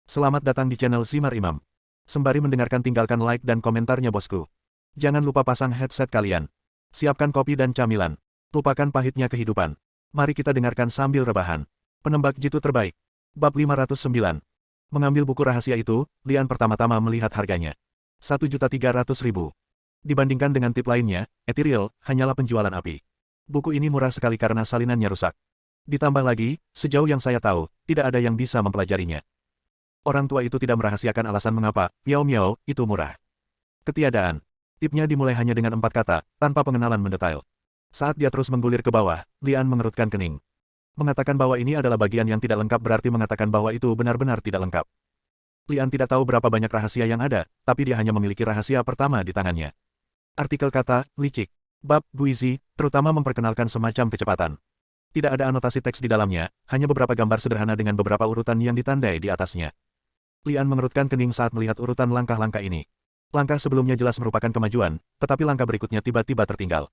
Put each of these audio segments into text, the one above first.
Selamat datang di channel Simar Imam. Sembari mendengarkan tinggalkan like dan komentarnya bosku. Jangan lupa pasang headset kalian. Siapkan kopi dan camilan. Lupakan pahitnya kehidupan. Mari kita dengarkan sambil rebahan. Penembak jitu terbaik. Bab 509. Mengambil buku rahasia itu, Lian pertama-tama melihat harganya. 1.300.000. Dibandingkan dengan tip lainnya, Ethereal hanyalah penjualan api. Buku ini murah sekali karena salinannya rusak. Ditambah lagi, sejauh yang saya tahu, tidak ada yang bisa mempelajarinya. Orang tua itu tidak merahasiakan alasan mengapa Piao Miao itu murah. Ketiadaan. Tipnya dimulai hanya dengan 4 kata, tanpa pengenalan mendetail. Saat dia terus menggulir ke bawah, Lian mengerutkan kening. Mengatakan bahwa ini adalah bagian yang tidak lengkap berarti mengatakan bahwa itu benar-benar tidak lengkap. Lian tidak tahu berapa banyak rahasia yang ada, tapi dia hanya memiliki rahasia pertama di tangannya. Artikel kata, licik. Bab, Guizi, terutama memperkenalkan semacam kecepatan. Tidak ada anotasi teks di dalamnya, hanya beberapa gambar sederhana dengan beberapa urutan yang ditandai di atasnya. Lian mengerutkan kening saat melihat urutan langkah-langkah ini. Langkah sebelumnya jelas merupakan kemajuan, tetapi langkah berikutnya tiba-tiba tertinggal.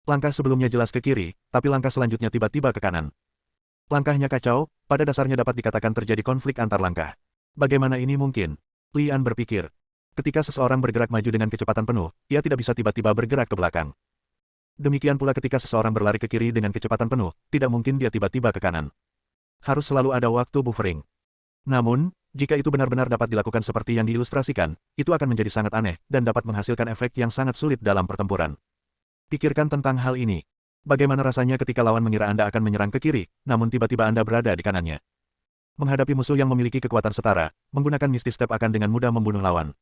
Langkah sebelumnya jelas ke kiri, tapi langkah selanjutnya tiba-tiba ke kanan. Langkahnya kacau, pada dasarnya dapat dikatakan terjadi konflik antar langkah. Bagaimana ini mungkin? Lian berpikir. Ketika seseorang bergerak maju dengan kecepatan penuh, ia tidak bisa tiba-tiba bergerak ke belakang. Demikian pula ketika seseorang berlari ke kiri dengan kecepatan penuh, tidak mungkin dia tiba-tiba ke kanan. Harus selalu ada waktu buffering. Namun, jika itu benar-benar dapat dilakukan seperti yang diilustrasikan, itu akan menjadi sangat aneh, dan dapat menghasilkan efek yang sangat sulit dalam pertempuran. Pikirkan tentang hal ini. Bagaimana rasanya ketika lawan mengira Anda akan menyerang ke kiri, namun tiba-tiba Anda berada di kanannya. Menghadapi musuh yang memiliki kekuatan setara, menggunakan Misty Step akan dengan mudah membunuh lawan.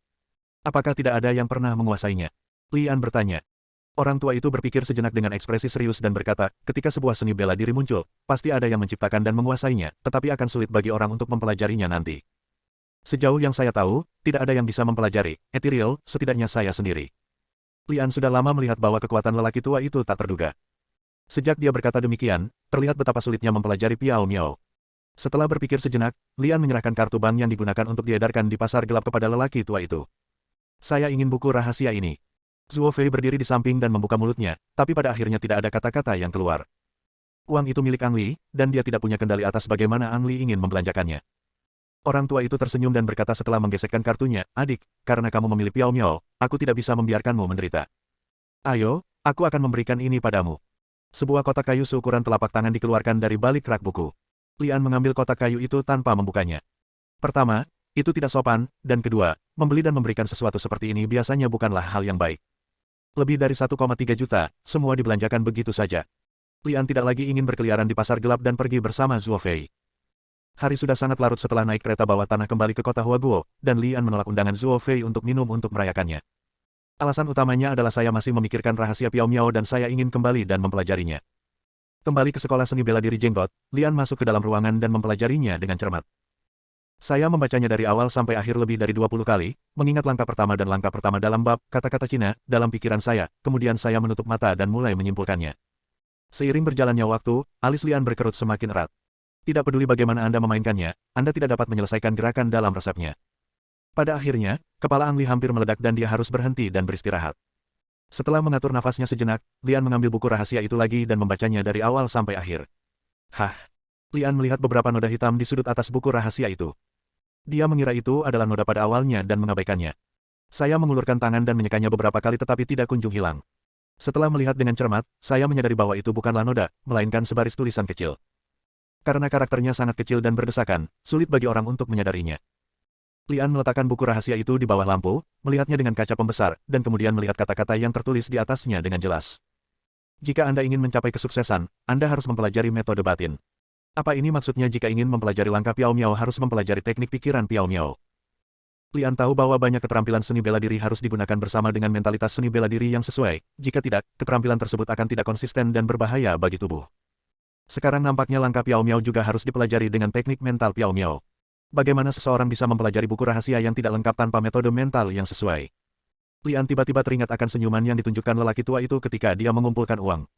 Apakah tidak ada yang pernah menguasainya? Lian bertanya. Orang tua itu berpikir sejenak dengan ekspresi serius dan berkata, ketika sebuah seni bela diri muncul, pasti ada yang menciptakan dan menguasainya, tetapi akan sulit bagi orang untuk mempelajarinya nanti. Sejauh yang saya tahu, tidak ada yang bisa mempelajari Ethereal, setidaknya saya sendiri. Lian sudah lama melihat bahwa kekuatan lelaki tua itu tak terduga. Sejak dia berkata demikian, terlihat betapa sulitnya mempelajari Piao Miao. Setelah berpikir sejenak, Lian menyerahkan kartu bank yang digunakan untuk diedarkan di pasar gelap kepada lelaki tua itu. Saya ingin buku rahasia ini. Zuo Fei berdiri di samping dan membuka mulutnya, tapi pada akhirnya tidak ada kata-kata yang keluar. Uang itu milik Ang Li, dan dia tidak punya kendali atas bagaimana Ang Li ingin membelanjakannya. Orang tua itu tersenyum dan berkata setelah menggesekkan kartunya, adik, karena kamu memilih Piao Miao, aku tidak bisa membiarkanmu menderita. Ayo, aku akan memberikan ini padamu. Sebuah kotak kayu seukuran telapak tangan dikeluarkan dari balik rak buku. Lian mengambil kotak kayu itu tanpa membukanya. Pertama, itu tidak sopan, dan kedua, membeli dan memberikan sesuatu seperti ini biasanya bukanlah hal yang baik. Lebih dari 1,3 juta, semua dibelanjakan begitu saja. Lian tidak lagi ingin berkeliaran di pasar gelap dan pergi bersama Zuo Fei. Hari sudah sangat larut setelah naik kereta bawah tanah kembali ke kota Huaguo, dan Lian menolak undangan Zuo Fei untuk minum untuk merayakannya. Alasan utamanya adalah saya masih memikirkan rahasia Piao Miao dan saya ingin kembali dan mempelajarinya. Kembali ke sekolah seni bela diri Jenggot, Lian masuk ke dalam ruangan dan mempelajarinya dengan cermat. Saya membacanya dari awal sampai akhir lebih dari 20 kali, mengingat langkah pertama dan langkah pertama dalam bab kata-kata Cina, dalam pikiran saya, kemudian saya menutup mata dan mulai menyimpulkannya. Seiring berjalannya waktu, alis Lian berkerut semakin erat. Tidak peduli bagaimana Anda memainkannya, Anda tidak dapat menyelesaikan gerakan dalam resepnya. Pada akhirnya, kepala Ang Li hampir meledak dan dia harus berhenti dan beristirahat. Setelah mengatur nafasnya sejenak, Lian mengambil buku rahasia itu lagi dan membacanya dari awal sampai akhir. Hah! Lian melihat beberapa noda hitam di sudut atas buku rahasia itu. Dia mengira itu adalah noda pada awalnya dan mengabaikannya. Saya mengulurkan tangan dan menyekannya beberapa kali tetapi tidak kunjung hilang. Setelah melihat dengan cermat, saya menyadari bahwa itu bukanlah noda, melainkan sebaris tulisan kecil. Karena karakternya sangat kecil dan berdesakan, sulit bagi orang untuk menyadarinya. Lian meletakkan buku rahasia itu di bawah lampu, melihatnya dengan kaca pembesar, dan kemudian melihat kata-kata yang tertulis di atasnya dengan jelas. Jika Anda ingin mencapai kesuksesan, Anda harus mempelajari metode batin. Apa ini maksudnya jika ingin mempelajari langkah Piao Miao harus mempelajari teknik pikiran Piao Miao? Lian tahu bahwa banyak keterampilan seni bela diri harus digunakan bersama dengan mentalitas seni bela diri yang sesuai, jika tidak, keterampilan tersebut akan tidak konsisten dan berbahaya bagi tubuh. Sekarang nampaknya langkah Piao Miao juga harus dipelajari dengan teknik mental Piao Miao. Bagaimana seseorang bisa mempelajari buku rahasia yang tidak lengkap tanpa metode mental yang sesuai? Lian tiba-tiba teringat akan senyuman yang ditunjukkan lelaki tua itu ketika dia mengumpulkan uang.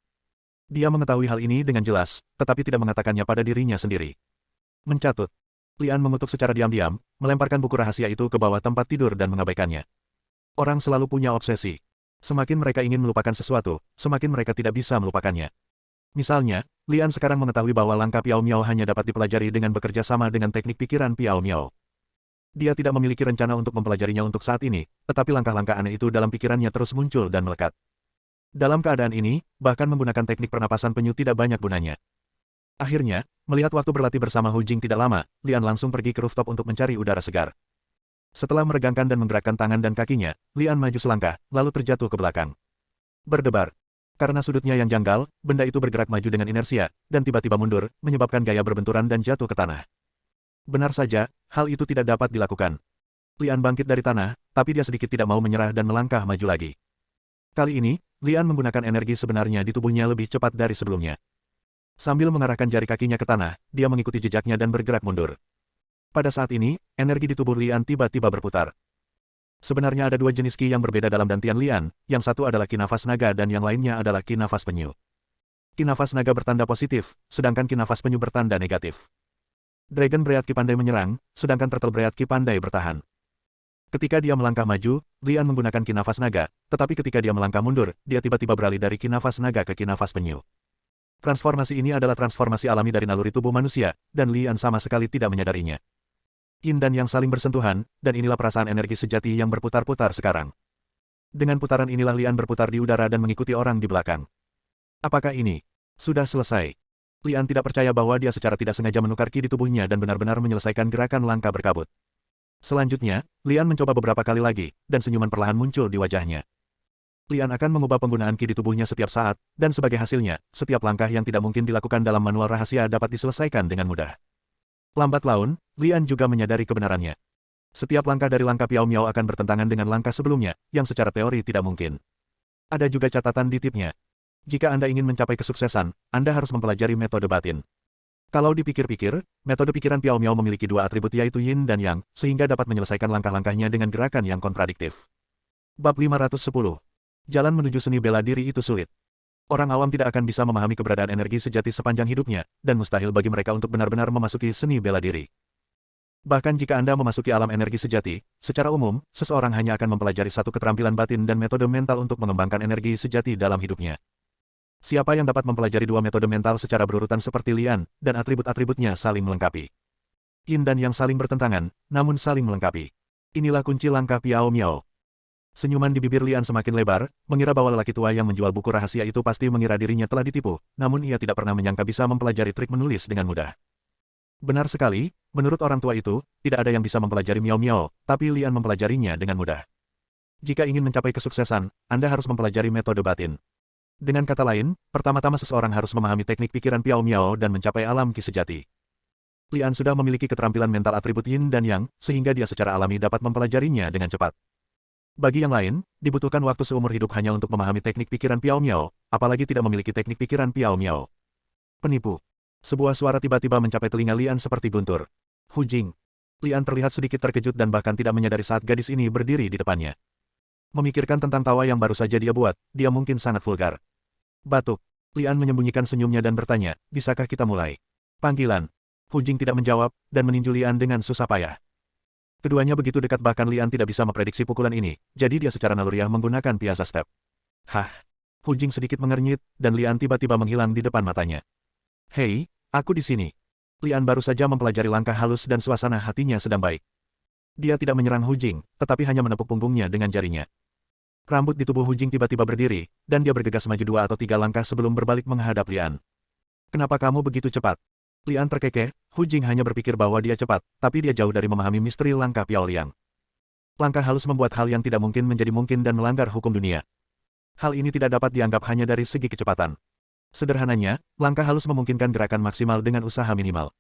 Dia mengetahui hal ini dengan jelas, tetapi tidak mengatakannya pada dirinya sendiri. Mencatut. Lian mengutuk secara diam-diam, melemparkan buku rahasia itu ke bawah tempat tidur dan mengabaikannya. Orang selalu punya obsesi. Semakin mereka ingin melupakan sesuatu, semakin mereka tidak bisa melupakannya. Misalnya, Lian sekarang mengetahui bahwa langkah Piao Miao hanya dapat dipelajari dengan bekerja sama dengan teknik pikiran Piao Miao. Dia tidak memiliki rencana untuk mempelajarinya untuk saat ini, tetapi langkah-langkah aneh itu dalam pikirannya terus muncul dan melekat. Dalam keadaan ini, bahkan menggunakan teknik pernapasan penyu tidak banyak gunanya. Akhirnya, melihat waktu berlatih bersama Hu Jing tidak lama, Lian langsung pergi ke rooftop untuk mencari udara segar. Setelah meregangkan dan menggerakkan tangan dan kakinya, Lian maju selangkah, lalu terjatuh ke belakang. Berdebar. Karena sudutnya yang janggal, benda itu bergerak maju dengan inersia, dan tiba-tiba mundur, menyebabkan gaya berbenturan dan jatuh ke tanah. Benar saja, hal itu tidak dapat dilakukan. Lian bangkit dari tanah, tapi dia sedikit tidak mau menyerah dan melangkah maju lagi. Kali ini, Lian menggunakan energi sebenarnya di tubuhnya lebih cepat dari sebelumnya. Sambil mengarahkan jari kakinya ke tanah, dia mengikuti jejaknya dan bergerak mundur. Pada saat ini, energi di tubuh Lian tiba-tiba berputar. Sebenarnya ada dua jenis ki yang berbeda dalam dantian Lian, yang satu adalah ki nafas naga dan yang lainnya adalah ki nafas penyu. Ki nafas naga bertanda positif, sedangkan ki nafas penyu bertanda negatif. Dragon Breath Ki pandai menyerang, sedangkan Turtle Breath Ki pandai bertahan. Ketika dia melangkah maju, Lian menggunakan ki nafas naga, tetapi ketika dia melangkah mundur, dia tiba-tiba beralih dari ki nafas naga ke ki nafas penyu. Transformasi ini adalah transformasi alami dari naluri tubuh manusia, dan Lian sama sekali tidak menyadarinya. Yin dan Yang saling bersentuhan, dan inilah perasaan energi sejati yang berputar-putar sekarang. Dengan putaran inilah Lian berputar di udara dan mengikuti orang di belakang. Apakah ini sudah selesai? Lian tidak percaya bahwa dia secara tidak sengaja menukar ki di tubuhnya dan benar-benar menyelesaikan gerakan langkah berkabut. Selanjutnya, Lian mencoba beberapa kali lagi, dan senyuman perlahan muncul di wajahnya. Lian akan mengubah penggunaan ki di tubuhnya setiap saat, dan sebagai hasilnya, setiap langkah yang tidak mungkin dilakukan dalam manual rahasia dapat diselesaikan dengan mudah. Lambat laun, Lian juga menyadari kebenarannya. Setiap langkah dari langkah Piao Miao akan bertentangan dengan langkah sebelumnya, yang secara teori tidak mungkin. Ada juga catatan di tipnya. Jika Anda ingin mencapai kesuksesan, Anda harus mempelajari metode batin. Kalau dipikir-pikir, metode pikiran Piao Miao memiliki dua atribut yaitu Yin dan Yang, sehingga dapat menyelesaikan langkah-langkahnya dengan gerakan yang kontradiktif. Bab 510. Jalan menuju seni bela diri itu sulit. Orang awam tidak akan bisa memahami keberadaan energi sejati sepanjang hidupnya, dan mustahil bagi mereka untuk benar-benar memasuki seni bela diri. Bahkan jika Anda memasuki alam energi sejati, secara umum, seseorang hanya akan mempelajari satu keterampilan batin dan metode mental untuk mengembangkan energi sejati dalam hidupnya. Siapa yang dapat mempelajari dua metode mental secara berurutan seperti Lian, dan atribut-atributnya saling melengkapi. Yin dan Yang saling bertentangan, namun saling melengkapi. Inilah kunci langkah Piao Miao. Senyuman di bibir Lian semakin lebar, mengira bahwa lelaki tua yang menjual buku rahasia itu pasti mengira dirinya telah ditipu, namun ia tidak pernah menyangka bisa mempelajari trik menulis dengan mudah. Benar sekali, menurut orang tua itu, tidak ada yang bisa mempelajari Miao Miao, tapi Lian mempelajarinya dengan mudah. Jika ingin mencapai kesuksesan, Anda harus mempelajari metode batin. Dengan kata lain, pertama-tama seseorang harus memahami teknik pikiran Piao Miao dan mencapai alam ki sejati. Lian sudah memiliki keterampilan mental atribut Yin dan Yang, sehingga dia secara alami dapat mempelajarinya dengan cepat. Bagi yang lain, dibutuhkan waktu seumur hidup hanya untuk memahami teknik pikiran Piao Miao, apalagi tidak memiliki teknik pikiran Piao Miao. Penipu. Sebuah suara tiba-tiba mencapai telinga Lian seperti guntur. Hu Jing. Lian terlihat sedikit terkejut dan bahkan tidak menyadari saat gadis ini berdiri di depannya. Memikirkan tentang tawa yang baru saja dia buat, dia mungkin sangat vulgar. Batuk. Lian menyembunyikan senyumnya dan bertanya, bisakah kita mulai? Panggilan. Hu Jing tidak menjawab, dan meninju Lian dengan susah payah. Keduanya begitu dekat bahkan Lian tidak bisa memprediksi pukulan ini, jadi dia secara naluriah menggunakan biasa step. Hah? Hu Jing sedikit mengernyit, dan Lian tiba-tiba menghilang di depan matanya. Hei, aku di sini. Lian baru saja mempelajari langkah halus dan suasana hatinya sedang baik. Dia tidak menyerang Hu Jing, tetapi hanya menepuk punggungnya dengan jarinya. Rambut di tubuh Hu Jing tiba-tiba berdiri, dan dia bergegas maju 2 atau 3 langkah sebelum berbalik menghadap Lian. Kenapa kamu begitu cepat? Lian terkekeh, Hu Jing hanya berpikir bahwa dia cepat, tapi dia jauh dari memahami misteri langkah Piao Liang. Langkah halus membuat hal yang tidak mungkin menjadi mungkin dan melanggar hukum dunia. Hal ini tidak dapat dianggap hanya dari segi kecepatan. Sederhananya, langkah halus memungkinkan gerakan maksimal dengan usaha minimal.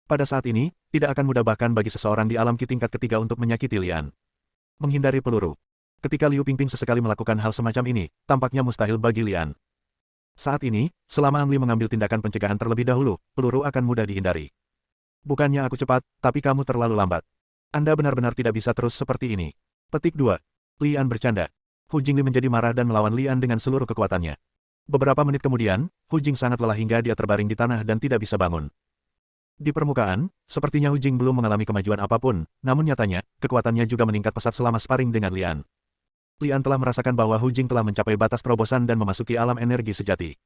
Pada saat ini, tidak akan mudah bahkan bagi seseorang di alam ki tingkat ketiga untuk menyakiti Lian. Menghindari peluru. Ketika Liu Pingping sesekali melakukan hal semacam ini, tampaknya mustahil bagi Lian. Saat ini, selama An Li mengambil tindakan pencegahan terlebih dahulu, peluru akan mudah dihindari. Bukannya aku cepat, tapi kamu terlalu lambat. Anda benar-benar tidak bisa terus seperti ini. Petik 2. Lian bercanda. Hu Jing menjadi marah dan melawan Lian dengan seluruh kekuatannya. Beberapa menit kemudian, Hu Jing sangat lelah hingga dia terbaring di tanah dan tidak bisa bangun. Di permukaan, sepertinya Hu Jing belum mengalami kemajuan apapun, namun nyatanya, kekuatannya juga meningkat pesat selama sparring dengan Lian. Lian telah merasakan bahwa Hu Jing telah mencapai batas terobosan dan memasuki alam energi sejati.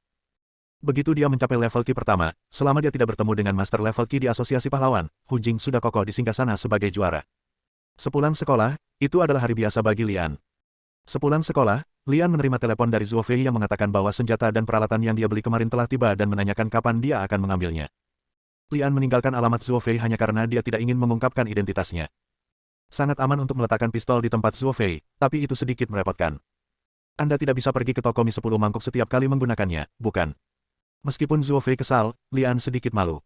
Begitu dia mencapai level Ki pertama, selama dia tidak bertemu dengan master level Ki di Asosiasi Pahlawan, Hu Jing sudah kokoh di singgasana sebagai juara. Sepulang sekolah, itu adalah hari biasa bagi Lian. Sepulang sekolah, Lian menerima telepon dari Zhuo Fei yang mengatakan bahwa senjata dan peralatan yang dia beli kemarin telah tiba dan menanyakan kapan dia akan mengambilnya. Lian meninggalkan alamat Zhuo Fei hanya karena dia tidak ingin mengungkapkan identitasnya. Sangat aman untuk meletakkan pistol di tempat Zhuo Fei, tapi itu sedikit merepotkan. Anda tidak bisa pergi ke toko mie 10 mangkuk setiap kali menggunakannya, bukan? Meskipun Zhuo Fei kesal, Lian sedikit malu.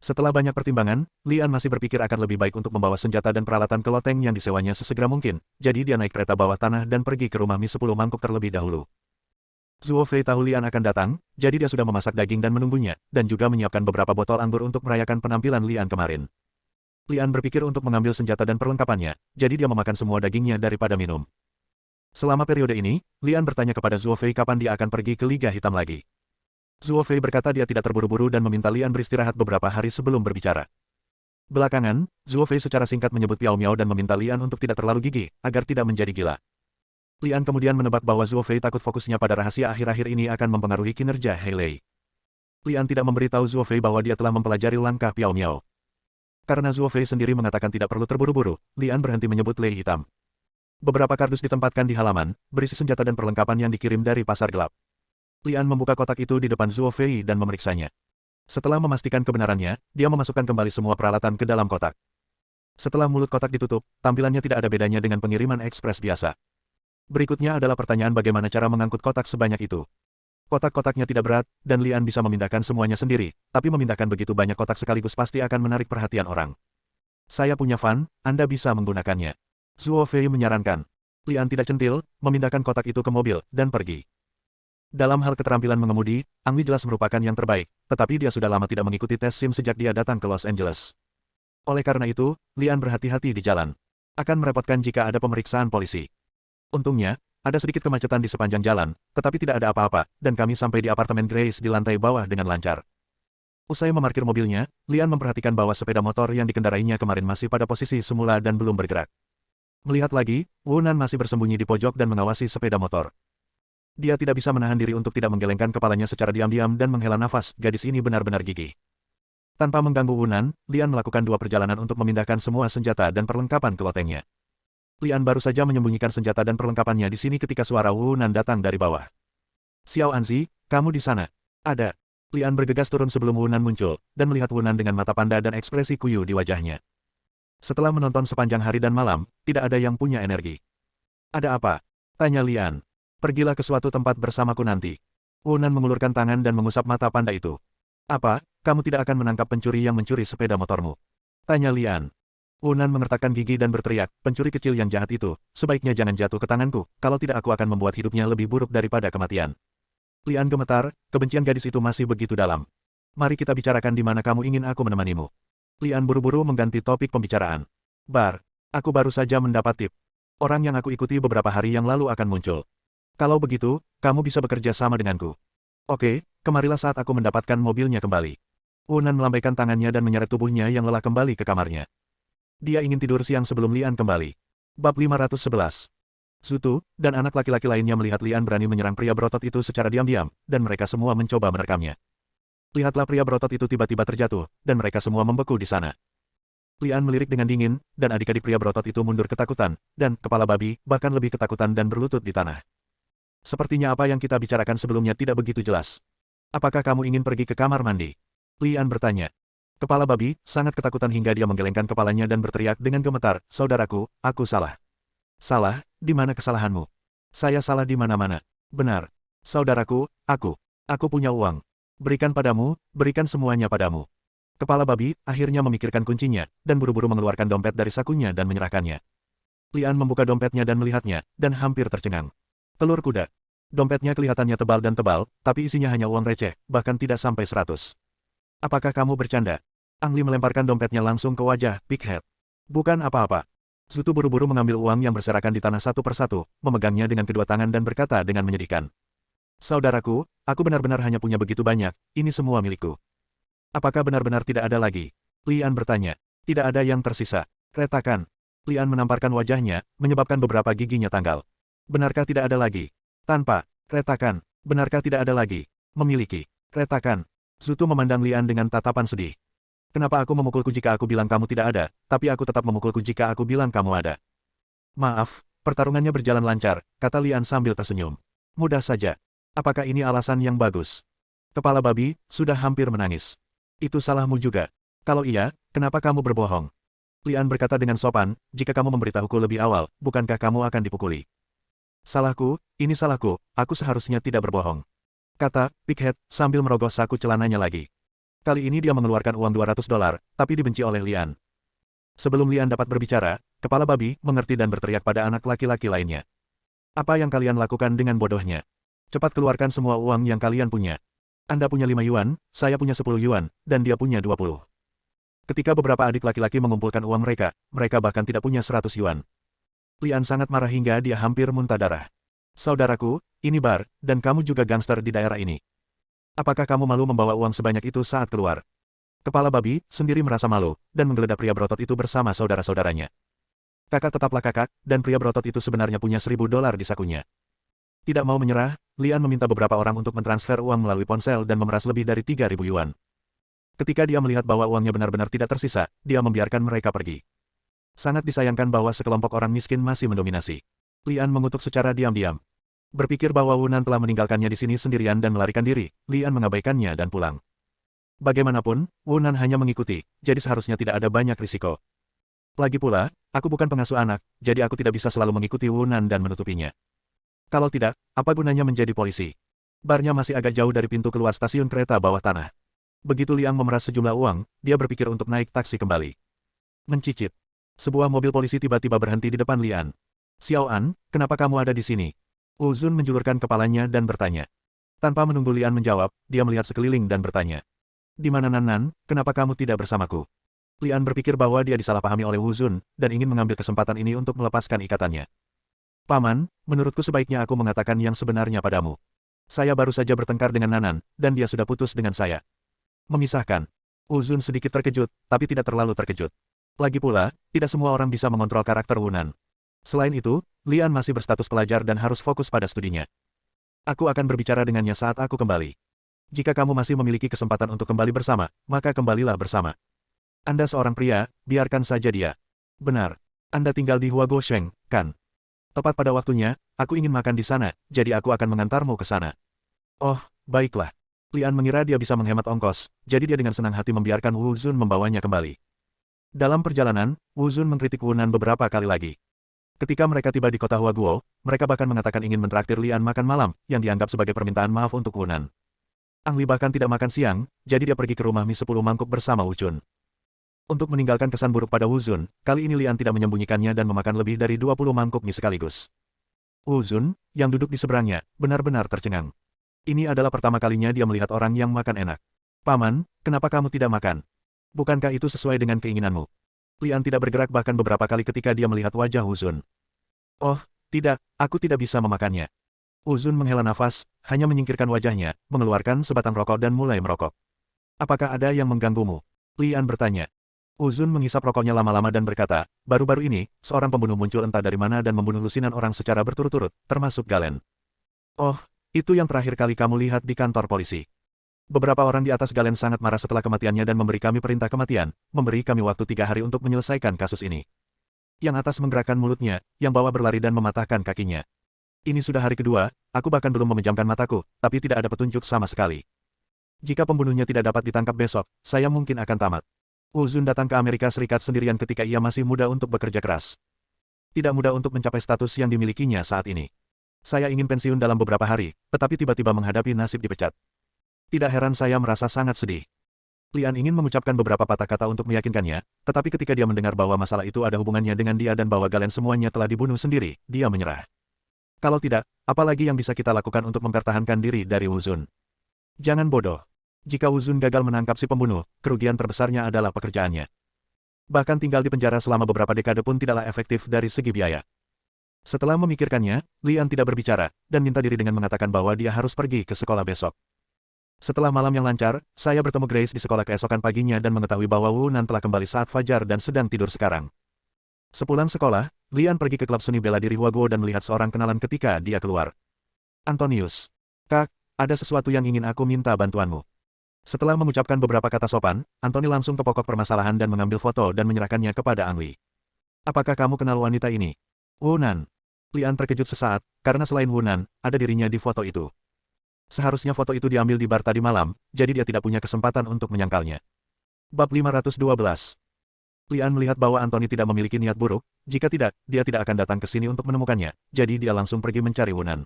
Setelah banyak pertimbangan, Lian masih berpikir akan lebih baik untuk membawa senjata dan peralatan ke loteng yang disewanya sesegera mungkin, jadi dia naik kereta bawah tanah dan pergi ke rumah mie 10 mangkuk terlebih dahulu. Zhuo Fei tahu Lian akan datang, jadi dia sudah memasak daging dan menunggunya, dan juga menyiapkan beberapa botol anggur untuk merayakan penampilan Lian kemarin. Lian berpikir untuk mengambil senjata dan perlengkapannya, jadi dia memakan semua dagingnya daripada minum. Selama periode ini, Lian bertanya kepada Zhuo Fei kapan dia akan pergi ke Liga Hitam lagi. Zhuo Fei berkata dia tidak terburu-buru dan meminta Lian beristirahat beberapa hari sebelum berbicara. Belakangan, Zhuo Fei secara singkat menyebut Piao Miao dan meminta Lian untuk tidak terlalu gigih, agar tidak menjadi gila. Lian kemudian menebak bahwa Zhuo Fei takut fokusnya pada rahasia akhir-akhir ini akan mempengaruhi kinerja He Lei. Lian tidak memberitahu Zhuo Fei bahwa dia telah mempelajari langkah Piao Miao. Karena Zhuo Fei sendiri mengatakan tidak perlu terburu-buru, Lian berhenti menyebut Lei Hitam. Beberapa kardus ditempatkan di halaman, berisi senjata dan perlengkapan yang dikirim dari pasar gelap. Lian membuka kotak itu di depan Zhuo Fei dan memeriksanya. Setelah memastikan kebenarannya, dia memasukkan kembali semua peralatan ke dalam kotak. Setelah mulut kotak ditutup, tampilannya tidak ada bedanya dengan pengiriman ekspres biasa. Berikutnya adalah pertanyaan bagaimana cara mengangkut kotak sebanyak itu. Kotak-kotaknya tidak berat, dan Lian bisa memindahkan semuanya sendiri, tapi memindahkan begitu banyak kotak sekaligus pasti akan menarik perhatian orang. Saya punya fan, Anda bisa menggunakannya. Zhuo Fei menyarankan. Lian tidak centil, memindahkan kotak itu ke mobil, dan pergi. Dalam hal keterampilan mengemudi, Ang Li jelas merupakan yang terbaik, tetapi dia sudah lama tidak mengikuti tes SIM sejak dia datang ke Los Angeles. Oleh karena itu, Lian berhati-hati di jalan. Akan merepotkan jika ada pemeriksaan polisi. Untungnya, ada sedikit kemacetan di sepanjang jalan, tetapi tidak ada apa-apa, dan kami sampai di apartemen Grace di lantai bawah dengan lancar. Usai memarkir mobilnya, Lian memperhatikan bahwa sepeda motor yang dikendarainya kemarin masih pada posisi semula dan belum bergerak. Melihat lagi, Wu Nan masih bersembunyi di pojok dan mengawasi sepeda motor. Dia tidak bisa menahan diri untuk tidak menggelengkan kepalanya secara diam-diam dan menghela nafas, gadis ini benar-benar gigih. Tanpa mengganggu Wu Nan, Lian melakukan 2 perjalanan untuk memindahkan semua senjata dan perlengkapan ke lotengnya. Lian baru saja menyembunyikan senjata dan perlengkapannya di sini ketika suara Wu Nan datang dari bawah. Xiao Anzi, kamu di sana? Ada. Lian bergegas turun sebelum Wu Nan muncul, dan melihat Wu Nan dengan mata panda dan ekspresi kuyu di wajahnya. Setelah menonton sepanjang hari dan malam, tidak ada yang punya energi. Ada apa? Tanya Lian. Pergilah ke suatu tempat bersamaku nanti. Wu Nan mengulurkan tangan dan mengusap mata panda itu. Apa, kamu tidak akan menangkap pencuri yang mencuri sepeda motormu? Tanya Lian. Wu Nan mengertakkan gigi dan berteriak, pencuri kecil yang jahat itu, sebaiknya jangan jatuh ke tanganku, kalau tidak aku akan membuat hidupnya lebih buruk daripada kematian. Lian gemetar, kebencian gadis itu masih begitu dalam. Mari kita bicarakan di mana kamu ingin aku menemanimu. Lian buru-buru mengganti topik pembicaraan. Bar, aku baru saja mendapat tip. Orang yang aku ikuti beberapa hari yang lalu akan muncul. Kalau begitu, kamu bisa bekerja sama denganku. Oke, kemarilah saat aku mendapatkan mobilnya kembali. Wu Nan melambaikan tangannya dan menyeret tubuhnya yang lelah kembali ke kamarnya. Dia ingin tidur siang sebelum Lian kembali. Bab 511. Zutu, dan anak laki-laki lainnya melihat Lian berani menyerang pria berotot itu secara diam-diam, dan mereka semua mencoba merekamnya. Lihatlah pria berotot itu tiba-tiba terjatuh, dan mereka semua membeku di sana. Lian melirik dengan dingin, dan adik-adik pria berotot itu mundur ketakutan, dan kepala babi, bahkan lebih ketakutan dan berlutut di tanah. Sepertinya apa yang kita bicarakan sebelumnya tidak begitu jelas. Apakah kamu ingin pergi ke kamar mandi? Lian bertanya. Kepala babi, sangat ketakutan hingga dia menggelengkan kepalanya dan berteriak dengan gemetar, saudaraku, aku salah. Salah, di mana kesalahanmu? Saya salah di mana-mana. Benar. Saudaraku, aku punya uang. Berikan padamu, berikan semuanya padamu. Kepala babi, akhirnya memikirkan kuncinya, dan buru-buru mengeluarkan dompet dari sakunya dan menyerahkannya. Lian membuka dompetnya dan melihatnya, dan hampir tercengang. Telur kuda. Dompetnya kelihatannya tebal dan tebal, tapi isinya hanya uang receh, bahkan tidak sampai 100. Apakah kamu bercanda? Ang Li melemparkan dompetnya langsung ke wajah Big Head. Bukan apa-apa. Zutu buru-buru mengambil uang yang berserakan di tanah satu persatu, memegangnya dengan kedua tangan dan berkata dengan menyedihkan. Saudaraku, aku benar-benar hanya punya begitu banyak, ini semua milikku. Apakah benar-benar tidak ada lagi? Lian bertanya. Tidak ada yang tersisa. Retakan. Lian menamparkan wajahnya, menyebabkan beberapa giginya tanggal. Benarkah tidak ada lagi? Tanpa. Retakan. Benarkah tidak ada lagi? Memiliki. Retakan. Zutu memandang Lian dengan tatapan sedih. Kenapa aku memukulku jika aku bilang kamu tidak ada, tapi aku tetap memukulku jika aku bilang kamu ada? Maaf, pertarungannya berjalan lancar, kata Lian sambil tersenyum. Mudah saja. Apakah ini alasan yang bagus? Kepala babi, sudah hampir menangis. Itu salahmu juga. Kalau iya, kenapa kamu berbohong? Lian berkata dengan sopan, jika kamu memberitahuku lebih awal, bukankah kamu akan dipukuli? Salahku, ini salahku, aku seharusnya tidak berbohong. Kata Pighead, sambil merogoh saku celananya lagi. Kali ini dia mengeluarkan uang $200, tapi dibenci oleh Lian. Sebelum Lian dapat berbicara, kepala babi mengerti dan berteriak pada anak laki-laki lainnya. Apa yang kalian lakukan dengan bodohnya? Cepat keluarkan semua uang yang kalian punya. Anda punya 5 yuan, saya punya 10 yuan, dan dia punya 20. Ketika beberapa adik laki-laki mengumpulkan uang mereka, mereka bahkan tidak punya 100 yuan. Lian sangat marah hingga dia hampir muntah darah. Saudaraku, ini bar, dan kamu juga gangster di daerah ini. Apakah kamu malu membawa uang sebanyak itu saat keluar? Kepala babi sendiri merasa malu, dan menggeledah pria berotot itu bersama saudara-saudaranya. Kakak tetaplah kakak, dan pria berotot itu sebenarnya punya $1.000 di sakunya. Tidak mau menyerah, Lian meminta beberapa orang untuk mentransfer uang melalui ponsel dan memeras lebih dari 3.000 yuan. Ketika dia melihat bahwa uangnya benar-benar tidak tersisa, dia membiarkan mereka pergi. Sangat disayangkan bahwa sekelompok orang miskin masih mendominasi. Lian mengutuk secara diam-diam. Berpikir bahwa Wunan telah meninggalkannya di sini sendirian dan melarikan diri, Lian mengabaikannya dan pulang. Bagaimanapun, Wunan hanya mengikuti, jadi seharusnya tidak ada banyak risiko. Lagi pula, aku bukan pengasuh anak, jadi aku tidak bisa selalu mengikuti Wunan dan menutupinya. Kalau tidak, apa gunanya menjadi polisi? Barnya masih agak jauh dari pintu keluar stasiun kereta bawah tanah. Begitu Liang memeras sejumlah uang, dia berpikir untuk naik taksi kembali. Mencicit. Sebuah mobil polisi tiba-tiba berhenti di depan Lian. Xiao An, kenapa kamu ada di sini? Wu Zun menjulurkan kepalanya dan bertanya. Tanpa menunggu Lian menjawab, dia melihat sekeliling dan bertanya. Di mana Nan, kenapa kamu tidak bersamaku? Lian berpikir bahwa dia disalahpahami oleh Wu Zun, dan ingin mengambil kesempatan ini untuk melepaskan ikatannya. Paman, menurutku sebaiknya aku mengatakan yang sebenarnya padamu. Saya baru saja bertengkar dengan Nanan, dan dia sudah putus dengan saya. Memisahkan. Wu Zun sedikit terkejut, tapi tidak terlalu terkejut. Lagi pula, tidak semua orang bisa mengontrol karakter Wunan. Selain itu, Lian masih berstatus pelajar dan harus fokus pada studinya. Aku akan berbicara dengannya saat aku kembali. Jika kamu masih memiliki kesempatan untuk kembali bersama, maka kembalilah bersama. Anda seorang pria, biarkan saja dia. Benar. Anda tinggal di Huaguosheng, kan? Tepat pada waktunya, aku ingin makan di sana, jadi aku akan mengantarmu ke sana. Oh, baiklah. Lian mengira dia bisa menghemat ongkos, jadi dia dengan senang hati membiarkan Wu Zun membawanya kembali. Dalam perjalanan, Wu Zun mengkritik Wunan beberapa kali lagi. Ketika mereka tiba di kota Huaguo, mereka bahkan mengatakan ingin mentraktir Lian makan malam, yang dianggap sebagai permintaan maaf untuk Wunan. Ang Li bahkan tidak makan siang, jadi dia pergi ke rumah mie 10 mangkuk bersama Wu Chun. Untuk meninggalkan kesan buruk pada Wu Zun, kali ini Lian tidak menyembunyikannya dan memakan lebih dari 20 mangkuk mie sekaligus. Wu Zun, yang duduk di seberangnya, benar-benar tercengang. Ini adalah pertama kalinya dia melihat orang yang makan enak. Paman, kenapa kamu tidak makan? Bukankah itu sesuai dengan keinginanmu? Lian tidak bergerak bahkan beberapa kali ketika dia melihat wajah Wu Zun. Oh, tidak, aku tidak bisa memakannya. Wu Zun menghela nafas, hanya menyingkirkan wajahnya, mengeluarkan sebatang rokok dan mulai merokok. Apakah ada yang mengganggumu? Lian bertanya. Wu Zun menghisap rokoknya lama-lama dan berkata, baru-baru ini, seorang pembunuh muncul entah dari mana dan membunuh lusinan orang secara berturut-turut, termasuk Galen. Oh, itu yang terakhir kali kamu lihat di kantor polisi. Beberapa orang di atas Galen sangat marah setelah kematiannya dan memberi kami perintah kematian, memberi kami waktu 3 hari untuk menyelesaikan kasus ini. Yang atas menggerakkan mulutnya, yang bawah berlari dan mematahkan kakinya. Ini sudah hari kedua, aku bahkan belum memejamkan mataku, tapi tidak ada petunjuk sama sekali. Jika pembunuhnya tidak dapat ditangkap besok, saya mungkin akan tamat. Wu Zun datang ke Amerika Serikat sendirian ketika ia masih muda untuk bekerja keras. Tidak mudah untuk mencapai status yang dimilikinya saat ini. Saya ingin pensiun dalam beberapa hari, tetapi tiba-tiba menghadapi nasib dipecat. Tidak heran saya merasa sangat sedih. Lian ingin mengucapkan beberapa patah kata untuk meyakinkannya, tetapi ketika dia mendengar bahwa masalah itu ada hubungannya dengan dia dan bahwa Galen semuanya telah dibunuh sendiri, dia menyerah. Kalau tidak, apa lagi yang bisa kita lakukan untuk mempertahankan diri dari Wu Zun? Jangan bodoh. Jika Wu Zun gagal menangkap si pembunuh, kerugian terbesarnya adalah pekerjaannya. Bahkan tinggal di penjara selama beberapa dekade pun tidaklah efektif dari segi biaya. Setelah memikirkannya, Lian tidak berbicara, dan minta diri dengan mengatakan bahwa dia harus pergi ke sekolah besok. Setelah malam yang lancar, saya bertemu Grace di sekolah keesokan paginya dan mengetahui bahwa Wu Nan telah kembali saat fajar dan sedang tidur sekarang. Sepulang sekolah, Lian pergi ke klub seni bela diri Huaguo dan melihat seorang kenalan ketika dia keluar. Antonius. Kak, ada sesuatu yang ingin aku minta bantuanmu. Setelah mengucapkan beberapa kata sopan, Anthony langsung ke pokok permasalahan dan mengambil foto dan menyerahkannya kepada Ang Li. Apakah kamu kenal wanita ini? Wunan. Lian terkejut sesaat, karena selain Wunan, ada dirinya di foto itu. Seharusnya foto itu diambil di bar tadi malam, jadi dia tidak punya kesempatan untuk menyangkalnya. Bab 512. Lian melihat bahwa Anthony tidak memiliki niat buruk, jika tidak, dia tidak akan datang ke sini untuk menemukannya, jadi dia langsung pergi mencari Wunan.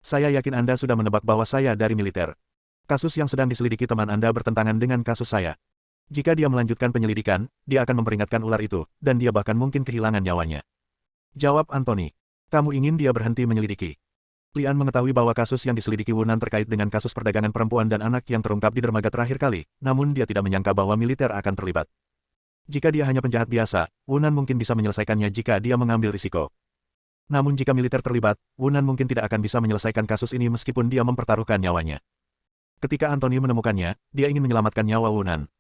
Saya yakin Anda sudah menebak bahwa saya dari militer. Kasus yang sedang diselidiki teman Anda bertentangan dengan kasus saya. Jika dia melanjutkan penyelidikan, dia akan memperingatkan ular itu, dan dia bahkan mungkin kehilangan nyawanya. Jawab Anthony. Kamu ingin dia berhenti menyelidiki. Lian mengetahui bahwa kasus yang diselidiki Wunan terkait dengan kasus perdagangan perempuan dan anak yang terungkap di dermaga terakhir kali, namun dia tidak menyangka bahwa militer akan terlibat. Jika dia hanya penjahat biasa, Wunan mungkin bisa menyelesaikannya jika dia mengambil risiko. Namun jika militer terlibat, Wunan mungkin tidak akan bisa menyelesaikan kasus ini meskipun dia mempertaruhkan nyawanya. Ketika Anthony menemukannya, dia ingin menyelamatkan nyawa Wunan.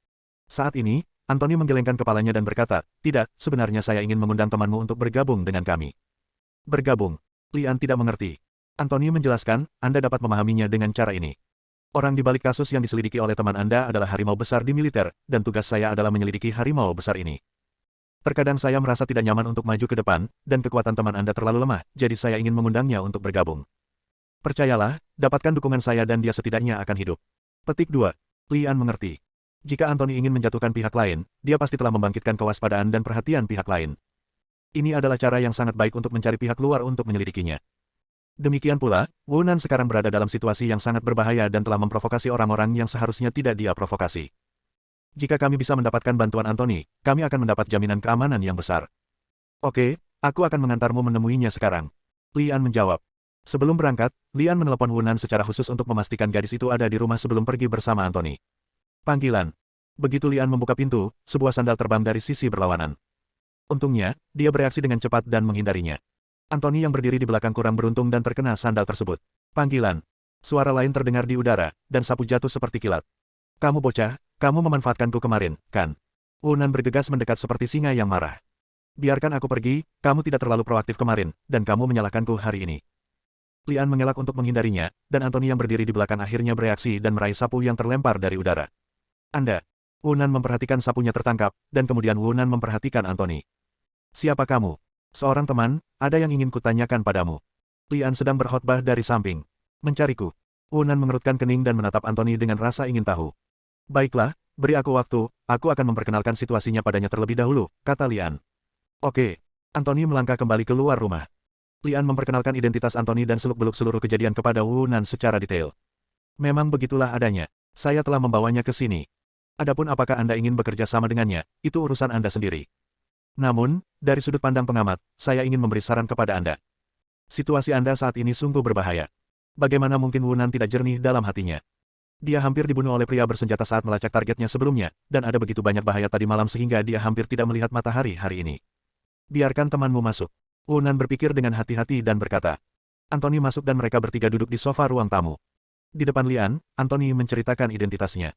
Saat ini, Anthony menggelengkan kepalanya dan berkata, "Tidak, sebenarnya saya ingin mengundang temanmu untuk bergabung dengan kami." Bergabung? Lian tidak mengerti. Anthony menjelaskan, Anda dapat memahaminya dengan cara ini. Orang di balik kasus yang diselidiki oleh teman Anda adalah harimau besar di militer, dan tugas saya adalah menyelidiki harimau besar ini. Terkadang saya merasa tidak nyaman untuk maju ke depan, dan kekuatan teman Anda terlalu lemah, jadi saya ingin mengundangnya untuk bergabung. Percayalah, dapatkan dukungan saya dan dia setidaknya akan hidup. Petik 2. Lian mengerti. Jika Anthony ingin menjatuhkan pihak lain, dia pasti telah membangkitkan kewaspadaan dan perhatian pihak lain. Ini adalah cara yang sangat baik untuk mencari pihak luar untuk menyelidikinya. Demikian pula, Wunan sekarang berada dalam situasi yang sangat berbahaya dan telah memprovokasi orang-orang yang seharusnya tidak dia provokasi. Jika kami bisa mendapatkan bantuan Anthony, kami akan mendapat jaminan keamanan yang besar. Oke, aku akan mengantarmu menemuinya sekarang. Lian menjawab. Sebelum berangkat, Lian menelepon Wunan secara khusus untuk memastikan gadis itu ada di rumah sebelum pergi bersama Anthony. Panggilan. Begitu Lian membuka pintu, sebuah sandal terbang dari sisi berlawanan. Untungnya, dia bereaksi dengan cepat dan menghindarinya. Anthony yang berdiri di belakang kurang beruntung dan terkena sandal tersebut. Panggilan. Suara lain terdengar di udara, dan sapu jatuh seperti kilat. Kamu bocah, kamu memanfaatkanku kemarin, kan? Wunan bergegas mendekat seperti singa yang marah. Biarkan aku pergi, kamu tidak terlalu proaktif kemarin, dan kamu menyalahkanku hari ini. Lian mengelak untuk menghindarinya, dan Anthony yang berdiri di belakang akhirnya bereaksi dan meraih sapu yang terlempar dari udara. Anda. Wunan memperhatikan sapunya tertangkap, dan kemudian Wunan memperhatikan Anthony. Siapa kamu? Seorang teman, ada yang ingin kutanyakan padamu. Lian sedang berkhotbah dari samping. Mencariku. Wunan mengerutkan kening dan menatap Anthony dengan rasa ingin tahu. Baiklah, beri aku waktu, aku akan memperkenalkan situasinya padanya terlebih dahulu, kata Lian. Oke. Anthony melangkah kembali keluar rumah. Lian memperkenalkan identitas Anthony dan seluk-beluk seluruh kejadian kepada Wunan secara detail. Memang begitulah adanya. Saya telah membawanya ke sini. Adapun apakah Anda ingin bekerja sama dengannya, itu urusan Anda sendiri. Namun, dari sudut pandang pengamat, saya ingin memberi saran kepada Anda. Situasi Anda saat ini sungguh berbahaya. Bagaimana mungkin Wunan tidak jernih dalam hatinya? Dia hampir dibunuh oleh pria bersenjata saat melacak targetnya sebelumnya, dan ada begitu banyak bahaya tadi malam sehingga dia hampir tidak melihat matahari hari ini. Biarkan temanmu masuk. Wunan berpikir dengan hati-hati dan berkata. Anthony masuk dan mereka bertiga duduk di sofa ruang tamu. Di depan Lian, Anthony menceritakan identitasnya.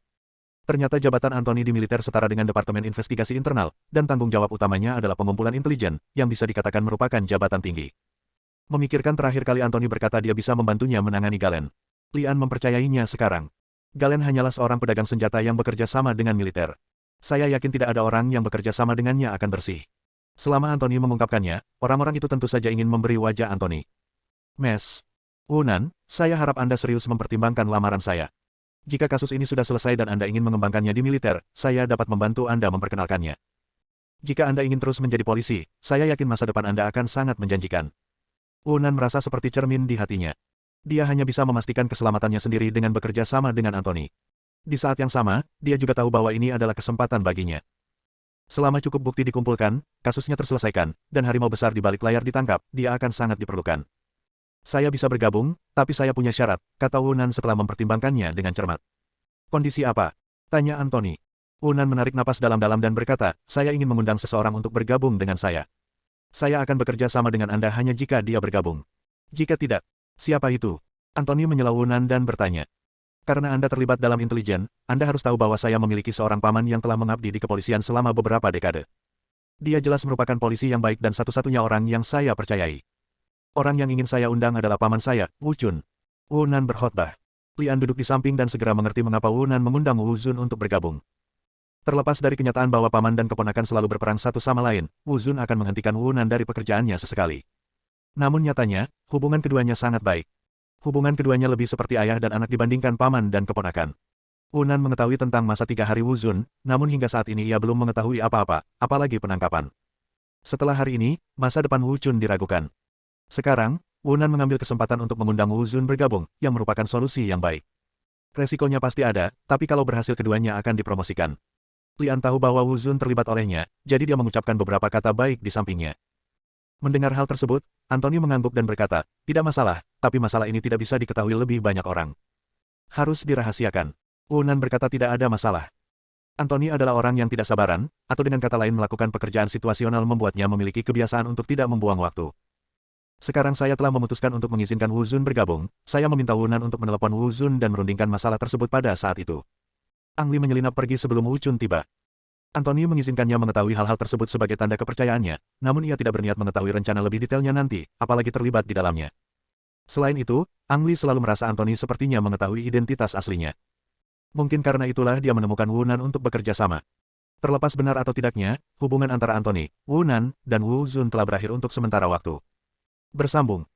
Ternyata jabatan Anthony di militer setara dengan Departemen Investigasi Internal, dan tanggung jawab utamanya adalah pengumpulan intelijen, yang bisa dikatakan merupakan jabatan tinggi. Memikirkan terakhir kali Anthony berkata dia bisa membantunya menangani Galen. Lian mempercayainya sekarang. Galen hanyalah seorang pedagang senjata yang bekerja sama dengan militer. Saya yakin tidak ada orang yang bekerja sama dengannya akan bersih. Selama Anthony mengungkapkannya, orang-orang itu tentu saja ingin memberi wajah Anthony. Mes. Wunan, saya harap Anda serius mempertimbangkan lamaran saya. Jika kasus ini sudah selesai dan Anda ingin mengembangkannya di militer, saya dapat membantu Anda memperkenalkannya. Jika Anda ingin terus menjadi polisi, saya yakin masa depan Anda akan sangat menjanjikan. Wunan merasa seperti cermin di hatinya. Dia hanya bisa memastikan keselamatannya sendiri dengan bekerja sama dengan Anthony. Di saat yang sama, dia juga tahu bahwa ini adalah kesempatan baginya. Selama cukup bukti dikumpulkan, kasusnya terselesaikan, dan harimau besar di balik layar ditangkap, dia akan sangat diperlukan. Saya bisa bergabung, tapi saya punya syarat, kata Wunan setelah mempertimbangkannya dengan cermat. Kondisi apa? Tanya Anthony. Wunan menarik napas dalam-dalam dan berkata, saya ingin mengundang seseorang untuk bergabung dengan saya. Saya akan bekerja sama dengan Anda hanya jika dia bergabung. Jika tidak, siapa itu? Anthony menyela Wunan dan bertanya. Karena Anda terlibat dalam intelijen, Anda harus tahu bahwa saya memiliki seorang paman yang telah mengabdi di kepolisian selama beberapa dekade. Dia jelas merupakan polisi yang baik dan satu-satunya orang yang saya percayai. Orang yang ingin saya undang adalah paman saya, Wu Chun. Wunan berkhotbah. Lian duduk di samping dan segera mengerti mengapa Wu Nan mengundang Wu Zun untuk bergabung. Terlepas dari kenyataan bahwa paman dan keponakan selalu berperang satu sama lain, Wu Zun akan menghentikan Wu Nan dari pekerjaannya sesekali. Namun nyatanya, hubungan keduanya sangat baik. Hubungan keduanya lebih seperti ayah dan anak dibandingkan paman dan keponakan. Wu Nan mengetahui tentang masa 3 hari Wu Zun, namun hingga saat ini ia belum mengetahui apa-apa, apalagi penangkapan. Setelah hari ini, masa depan Wu Chun diragukan. Sekarang, Wu Nan mengambil kesempatan untuk mengundang Wu Zun bergabung, yang merupakan solusi yang baik. Resikonya pasti ada, tapi kalau berhasil keduanya akan dipromosikan. Lian tahu bahwa Wu Zun terlibat olehnya, jadi dia mengucapkan beberapa kata baik di sampingnya. Mendengar hal tersebut, Anthony mengangguk dan berkata, tidak masalah, tapi masalah ini tidak bisa diketahui lebih banyak orang. Harus dirahasiakan. Wu Nan berkata tidak ada masalah. Anthony adalah orang yang tidak sabaran, atau dengan kata lain melakukan pekerjaan situasional membuatnya memiliki kebiasaan untuk tidak membuang waktu. Sekarang saya telah memutuskan untuk mengizinkan Wu Zun bergabung, saya meminta Wu Nan untuk menelepon Wu Zun dan merundingkan masalah tersebut pada saat itu. Ang Li menyelinap pergi sebelum Wu Chun tiba. Anthony mengizinkannya mengetahui hal-hal tersebut sebagai tanda kepercayaannya, namun ia tidak berniat mengetahui rencana lebih detailnya nanti, apalagi terlibat di dalamnya. Selain itu, Ang Li selalu merasa Anthony sepertinya mengetahui identitas aslinya. Mungkin karena itulah dia menemukan Wu Nan untuk bekerja sama. Terlepas benar atau tidaknya, hubungan antara Anthony, Wu Nan, dan Wu Zun telah berakhir untuk sementara waktu. Bersambung.